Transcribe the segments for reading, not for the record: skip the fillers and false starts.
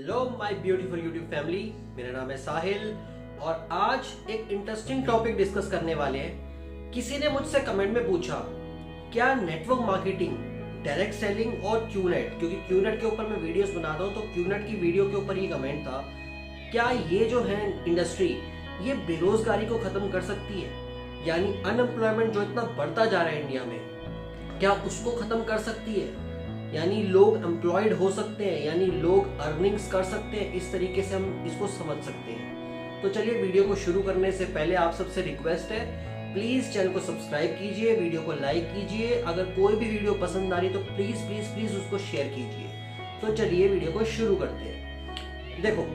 Hello my beautiful YouTube family, मेरा नाम है साहिल और आज एक इंटरेस्टिंग टॉपिक डिस्कस करने वाले हैं। किसी ने मुझसे कमेंट में पूछा क्या नेटवर्क मार्केटिंग, डायरेक्ट सेलिंग और क्यूनेट, क्योंकि क्यूनेट के ऊपर मैं वीडियोस बनाता हूं तो क्यूनेट की वीडियो के ऊपर ये कमेंट था, क्या ये जो है इंडस्ट्री ये बेरोजगारी को खत्म कर सकती है, यानी अनएम्प्लॉयमेंट जो इतना बढ़ता जा रहा है इंडिया में, क्या उसको खत्म कर सकती है, यानी लोग एम्प्लॉयड हो सकते हैं, यानी लोग अर्निंग्स कर सकते हैं। इस तरीके से हम इसको समझ सकते हैं। तो चलिए वीडियो को शुरू करने से पहले आप सबसे रिक्वेस्ट है, प्लीज चैनल को सब्सक्राइब कीजिए, वीडियो को लाइक कीजिए, अगर कोई भी वीडियो पसंद आ रही तो प्लीज प्लीज प्लीज उसको शेयर कीजिए। तो चलिए वीडियो को शुरू करते हैं। देखो,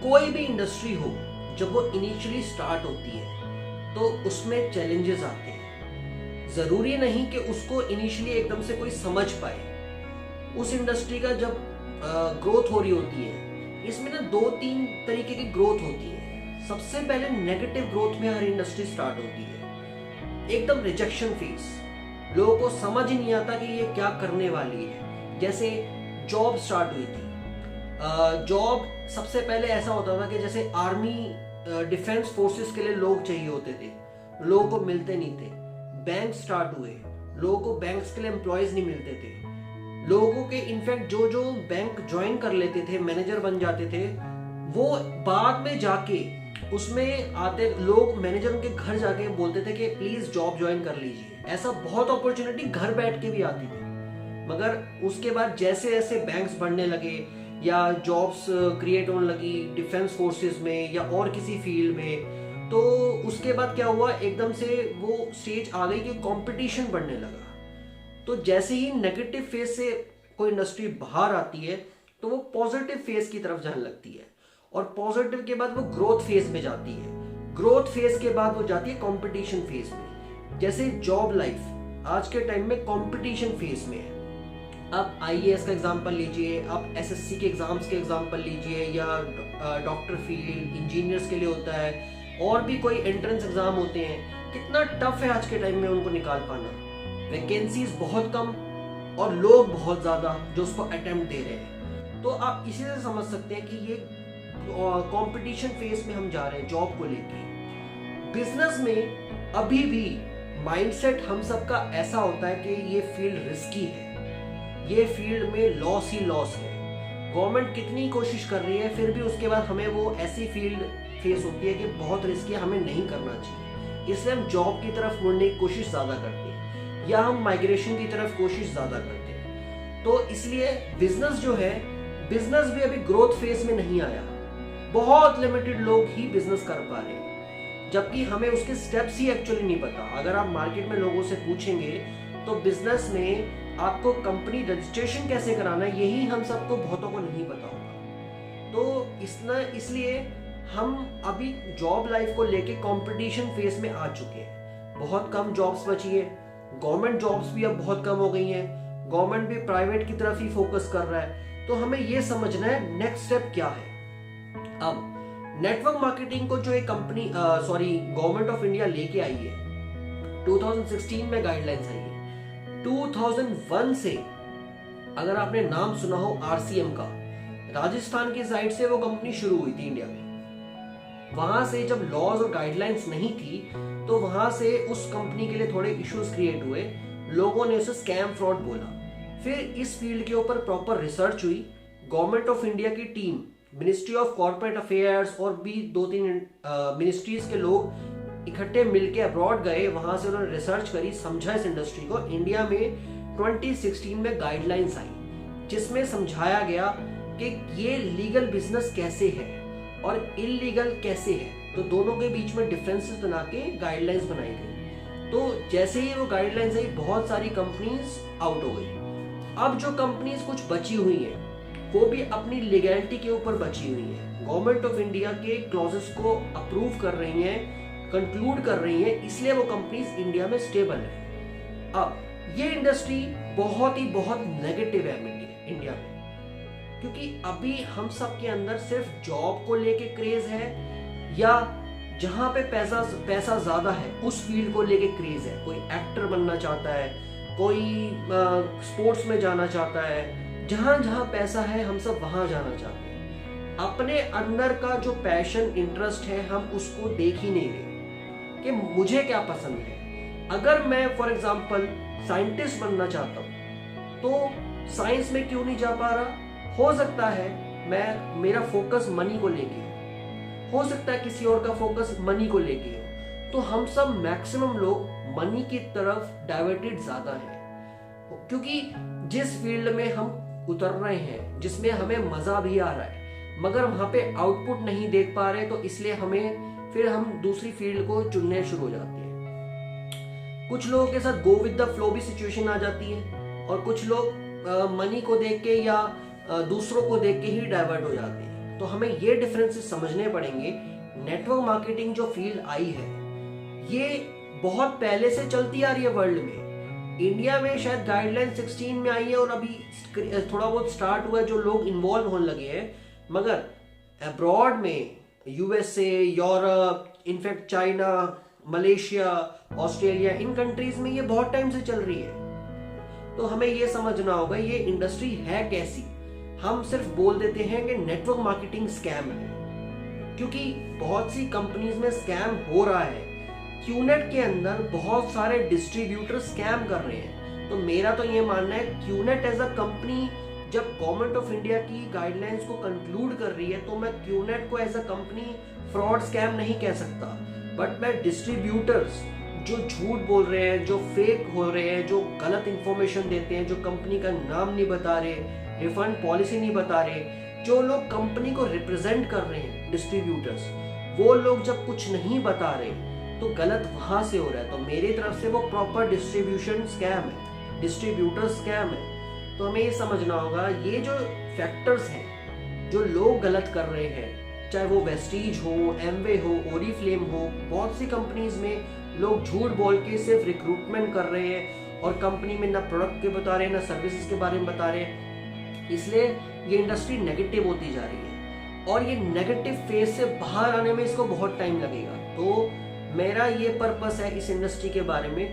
कोई भी इंडस्ट्री हो जब वो इनिशियली स्टार्ट होती है तो उसमें चैलेंजेस आते हैं। जरूरी नहीं कि उसको इनिशियली एकदम से कोई समझ पाए। उस इंडस्ट्री का जब ग्रोथ हो रही होती है, इसमें ना 2-3 तरीके की ग्रोथ होती है। सबसे पहले नेगेटिव ग्रोथ में हर इंडस्ट्री स्टार्ट होती है, एकदम रिजेक्शन फेज। लोगों को समझ ही नहीं आता कि ये क्या करने वाली है। जैसे जॉब स्टार्ट हुई थी, जॉब सबसे पहले ऐसा होता था कि जैसे आर्मी, डिफेंस फोर्सेस के लिए लोग चाहिए होते थे, लोगों को मिलते नहीं थे। बैंक स्टार्ट हुए, लोगों को बैंक्स के लिए एम्प्लॉयज नहीं मिलते थे। लोगों के इनफैक्ट जो बैंक ज्वाइन कर लेते थे, मैनेजर बन जाते थे, वो बाद में जाके उसमें आते लोग, मैनेजर उनके घर जाके बोलते थे कि प्लीज जॉब ज्वाइन कर लीजिए। ऐसा बहुत अपॉर्चुनिटी घर बैठ के भी आती थी। मगर उसके बाद जैसे जैसे बैंक्स बढ़ने लगे या जॉब्स क्रिएट होने लगी डिफेंस फोर्सेस में या और किसी फील्ड में, तो उसके बाद क्या हुआ, एकदम से वो स्टेज आ गई कि कंपटीशन बढ़ने लगा। तो जैसे ही नेगेटिव फेज से कोई इंडस्ट्री बाहर आती है तो वो पॉजिटिव फेज की तरफ जाने लगती है, और पॉजिटिव के बाद वो ग्रोथ फेज में जाती है। ग्रोथ फेज के बाद वो जाती है कंपटीशन फेज में। जैसे जॉब लाइफ आज के टाइम में कंपटीशन फेज में है। आप आईएएस का एग्जांपल लीजिए, आप एसएससी के एग्जाम्स के एग्जांपल लीजिए, या डॉक्टर फील्ड, इंजीनियर्स के लिए होता है, और भी कोई एंट्रेंस एग्जाम होते हैं। कितना टफ है आज के टाइम में उनको निकाल पाना। वैकेंसीज बहुत कम और लोग बहुत ज्यादा जो उसको अटेम्प्ट दे रहे हैं। तो आप इसी से समझ सकते हैं कि ये कंपटीशन फेज में हम जा रहे हैं जॉब को लेके। बिजनेस में अभी भी माइंडसेट हम सबका ऐसा होता है कि ये फील्ड रिस्की है, ये फील्ड में लॉस ही लॉस है। गवर्नमेंट कितनी कोशिश कर रही है, फिर भी उसके बाद हमें वो ऐसी फील्ड फेस होती है कि बहुत रिस्की, हमें नहीं करना चाहिए। इसलिए हम जॉब की तरफ मुड़ने की कोशिश ज्यादा करते हैं, या हम माइग्रेशन की तरफ कोशिश ज्यादा करते हैं। तो इसलिए बिजनेस जो है, बिजनेस भी अभी ग्रोथ फेज में नहीं आया। बहुत लिमिटेड लोग ही बिजनेस कर पा रहे हैं, जबकि हमें उसके स्टेप्स ही एक्चुअली नहीं पता। अगर आप मार्केट में लोगों से पूछेंगे तो बिजनेस में आपको कंपनी रजिस्ट्रेशन कैसे कराना है, यही हम सबको बहुतों को नहीं पता होगा। तो इसलिए हम अभी जॉब लाइफ को लेके कंपटीशन फेज में आ चुके हैं। बहुत कम जॉब्स बची है, गवर्नमेंट जॉब्स भी अब बहुत कम हो गई हैं, गवर्नमेंट भी प्राइवेट की तरफ ही फोकस कर रहा है। तो हमें यह समझना है नेक्स्ट स्टेप क्या है। अब नेटवर्क मार्केटिंग को जो एक कंपनी गवर्नमेंट ऑफ इंडिया लेके आई है, 2016 में गाइडलाइंस आई है। 2001 से अगर आपने नाम सुना हो आरसीएम का, राजस्थान की साइड से वो कंपनी शुरू हुई थी इंडिया में। वहां से जब लॉज और गाइडलाइंस नहीं थी तो वहां से उस कंपनी के लिए थोड़े इश्यूज क्रिएट हुए, लोगों ने उसे स्कैम फ्रॉड बोला। फिर इस फील्ड के ऊपर प्रॉपर रिसर्च हुई, गवर्नमेंट ऑफ इंडिया की team, ministry of corporate affairs और भी 2-3 मिनिस्ट्रीज के लोग इकट्ठे मिलके अब्रॉड गए, वहां से उन्होंने रिसर्च करी, समझा इस इंडस्ट्री को। इंडिया में 2016 में गाइडलाइंस आई जिसमें समझाया गया कि ये लीगल बिजनेस कैसे है और इलीगल कैसे है, तो दोनों के बीच में डिफरेंसेस बना के गाइडलाइंस बनाई गई। तो जैसे ही वो गाइडलाइंस आई, बहुत सारी कंपनीज आउट हो गई। अब जो कंपनीज कुछ बची हुई हैं वो भी अपनी लीगैलिटी के ऊपर बची हुई हैं, गवर्नमेंट ऑफ इंडिया के क्लॉजेस को अप्रूव कर रही हैं, कंक्लूड कर रही हैं, इसलिए वो कंपनीज इंडिया में स्टेबल है। अब ये इंडस्ट्री बहुत नेगेटिव है इंडिया में, क्योंकि अभी हम सब के अंदर सिर्फ जॉब को लेके क्रेज है, या जहां पे पैसा ज्यादा है उस फील्ड को लेके क्रेज है। कोई एक्टर बनना चाहता है, कोई स्पोर्ट्स में जाना चाहता है, जहां जहां पैसा है हम सब वहां जाना चाहते हैं। अपने अंदर का जो पैशन इंटरेस्ट है हम उसको देख ही नहीं रहे कि मुझे क्या पसंद है। अगर मैं फॉर एग्जाम्पल साइंटिस्ट बनना चाहता हूं तो साइंस में क्यों नहीं जा पा रहा? हो सकता है मेरा फोकस मनी को लेके हो सकता है किसी और का फोकस मनी को लेके हो। तो हम सब मैक्सिमम लोग मनी की तरफ डाइवर्टेड ज्यादा हैं, क्योंकि जिस फील्ड में हम उतर रहे हैं, जिसमें हमें मजा भी आ रहा है, मगर वहां पे आउटपुट नहीं देख पा रहे, तो इसलिए हम दूसरी फील्ड को चुनने शुरू हो जाते हैं। कुछ लोगों के साथ गो विद द फ्लो भी सिचुएशन आ जाती है, और कुछ लोग मनी को देख के या दूसरों को देख के ही डाइवर्ट हो जाते हैं। तो हमें ये डिफरेंसेस समझने पड़ेंगे। नेटवर्क मार्केटिंग जो फील्ड आई है ये बहुत पहले से चलती आ रही है वर्ल्ड में। इंडिया में शायद गाइडलाइन 16 में आई है और अभी थोड़ा बहुत स्टार्ट हुआ है, जो लोग इन्वॉल्व होने लगे हैं। मगर अब्रॉड में USA, Europe, in fact China, Malaysia, Australia, इन कंट्रीज में ये बहुत टाइम से चल रही है। तो हमें ये समझना होगा ये इंडस्ट्री है कैसी। हम सिर्फ बोल देते हैं कि नेटवर्क मार्केटिंग स्कैम है, क्योंकि बहुत सी कंपनीज में स्कैम हो रहा है। क्यूनेट के अंदर बहुत सारे डिस्ट्रीब्यूटर स्कैम कर रहे हैं। तो मेरा तो ये मानना है क्यूनेट एज अ कंपनी जब गवर्नमेंट ऑफ इंडिया की गाइडलाइंस को कंक्लूड कर रही है, तो मैं क्यूनेट को as a company fraud scam नहीं कह सकता। बट मैं डिस्ट्रीब्यूटर्स जो झूठ बोल रहे हैं, जो फेक हो रहे हैं, जो गलत इंफॉर्मेशन देते हैं, जो कंपनी का नाम नहीं बता रहे, रिफंड पॉलिसी नहीं बता रहे, जो लोग कंपनी को रिप्रेजेंट कर रहे हैं डिस्ट्रीब्यूटर्स, वो लोग जब कुछ नहीं बता रहे तो गलत वहां से हो रहा है। तो मेरी तरफ से वो प्रॉपर डिस्ट्रीब्यूशन स्कैम है, डिस्ट्रीब्यूटर स्कैम है। तो हमें ये समझना होगा ये जो फैक्टर्स हैं जो लोग गलत कर रहे हैं, चाहे वो वेस्टीज हो, एमवे हो, ओरिफ्लेम हो, बहुत सी कंपनीज में लोग झूठ बोल के सिर्फ रिक्रूटमेंट कर रहे हैं और कंपनी में ना प्रोडक्ट के बता रहे हैं ना सर्विसेज के बारे में बता रहे हैं। इसलिए ये इंडस्ट्री नेगेटिव होती जा रही है और ये नेगेटिव फेज से बाहर आने में इसको बहुत टाइम लगेगा। तो मेरा ये पर्पस है इस इंडस्ट्री के बारे में।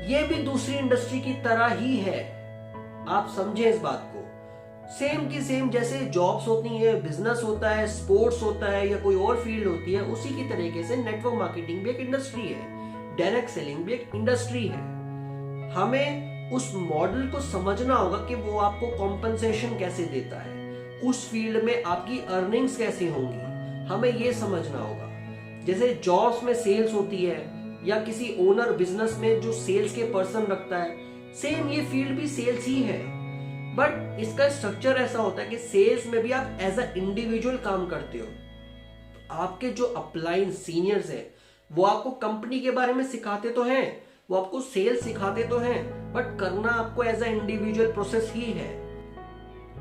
ये भी दूसरी इंडस्ट्री की तरह ही है, आप समझे इस बात को। सेम की सेम जैसे जॉब्स होती हैं, बिजनेस होता है, स्पोर्ट्स होता है या कोई और फील्ड होती है, उसी की तरीके से नेटवर्क मार्केटिंग भी एक इंडस्ट्री है, डायरेक्ट सेलिंग भी एक इंडस्ट्री है। हमें उस मॉडल को समझना होगा कि वो आपको कॉम्पनसेशन कैसे देता है, उस फील्ड में आपकी अर्निंग्स कैसे होंगी, हमें ये समझना होगा। जैसे जॉब्स में सेल्स होती है या किसी ओनर बिजनेस में जो सेल्स के पर्सन रखता है, सेम ये फील्ड भी सेल्स ही है। बट इसका स्ट्रक्चर ऐसा होता है कि सेल्स में भी आप एज अ इंडिविजुअल काम करते हो। आपके जो अपलाइन सीनियर्स है वो आपको कंपनी के बारे में सिखाते तो हैं, वो आपको सेल्स सिखाते तो हैं, बट करना आपको एज अ इंडिविजुअल प्रोसेस ही है।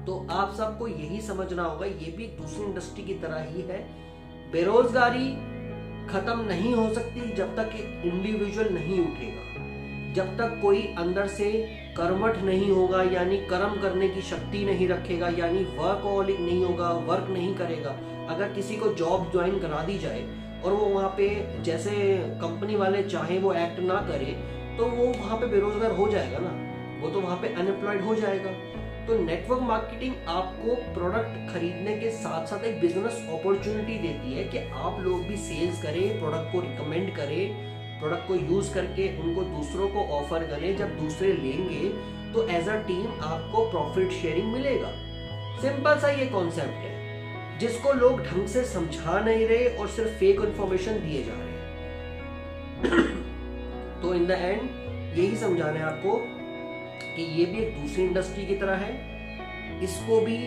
तो आप सबको यही समझना होगा, ये भी दूसरी इंडस्ट्री की तरह ही है। बेरोजगारी खत्म नहीं हो सकती जब तक इंडिविजुअल नहीं उठेगा, जब तक कोई अंदर से कर्मठ नहीं होगा, यानी कर्म करने की शक्ति नहीं रखेगा, यानी वर्कहोलिक नहीं होगा, वर्क नहीं करेगा। अगर किसी को जॉब ज्वाइन करा दी जाए और वो वहाँ पे जैसे कंपनी वाले चाहे वो एक्ट ना करे, तो वो वहाँ पे बेरोजगार हो जाएगा ना, वो तो वहाँ पे अनएम्प्लॉयड हो जाएगा। तो नेटवर्क मार्केटिंग आपको प्रोडक्ट खरीदने के साथ साथ एक बिजनेस अपॉर्चुनिटी देती है कि आप लोग भी सेल्स करें, प्रोडक्ट को रिकमेंड करें, प्रोडक्ट को यूज करके उनको दूसरों को ऑफर करें। जब दूसरे लेंगे तो एज अ टीम आपको प्रॉफिट शेयरिंग मिलेगा। सिंपल सा ये कॉन्सेप्ट है जिसको लोग ढंग से समझा नहीं रहे और सिर्फ फेक इंफॉर्मेशन दिए जा रहे हैं। तो इन द एंड यही समझाना है आपको कि ये भी एक दूसरी इंडस्ट्री की तरह है। इसको भी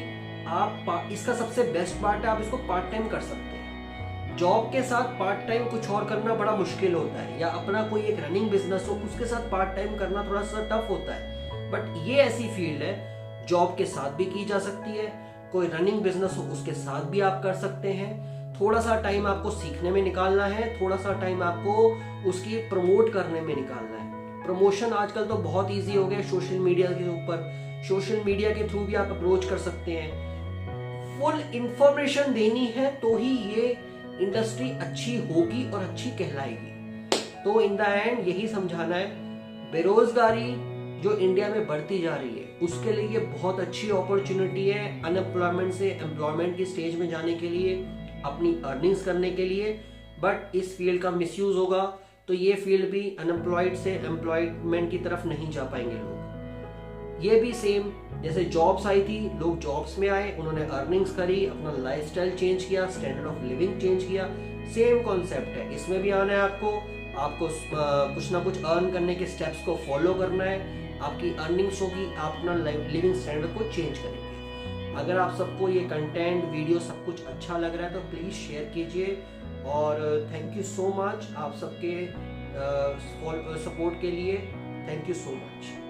आप, इसका सबसे बेस्ट पार्ट है आप इसको पार्ट टाइम कर सकते हैं। जॉब के साथ पार्ट टाइम कुछ और करना बड़ा मुश्किल होता है, या अपना कोई एक रनिंग बिजनेस हो उसके साथ पार्ट टाइम करना थोड़ा सा टफ होता है। बट ये ऐसी फील्ड है जॉब के साथ भी की जा सकती है, कोई रनिंग बिजनेस हो उसके साथ भी आप कर सकते हैं। थोड़ा सा टाइम आपको सीखने में निकालना है, थोड़ा सा टाइम आपको उसकी प्रमोट करने में निकालना है। प्रमोशन आजकल तो बहुत इजी हो गया सोशल मीडिया के ऊपर, सोशल मीडिया के थ्रू भी आप अप्रोच कर सकते हैं। फुल इंफॉर्मेशन देनी है तो ही ये इंडस्ट्री अच्छी होगी और अच्छी कहलाएगी। तो इन द एंड यही समझाना है, बेरोजगारी जो इंडिया में बढ़ती जा रही है, उसके लिए ये बहुत अच्छी अपॉर्चुनिटी है अनएम्प्लॉयमेंट से एम्प्लॉयमेंट की स्टेज में जाने के लिए, अपनी अर्निंग्स करने के लिए। बट इस फील्ड का मिसयूज होगा तो ये फील्ड भी अनएम्प्लॉयड से एम्प्लॉयमेंट की तरफ नहीं जा पाएंगे लोग। ये भी सेम जैसे जॉब्स आई थी, लोग जॉब्स में आए, उन्होंने अर्निंग्स करी, अपना लाइफस्टाइल चेंज किया, स्टैंडर्ड ऑफ लिविंग चेंज किया। सेम कॉन्सेप्ट है, इसमें भी आना है आपको कुछ ना कुछ अर्न करने के स्टेप्स को फॉलो करना है। आपकी अर्निंग्स होगी, आप अपना लिविंग स्टैंडर्ड को चेंज करेंगे। अगर आप सबको ये कंटेंट वीडियो सब कुछ अच्छा लग रहा है तो प्लीज़ शेयर कीजिए। और थैंक यू सो मच आप सबके सपोर्ट के लिए। Thank you so much.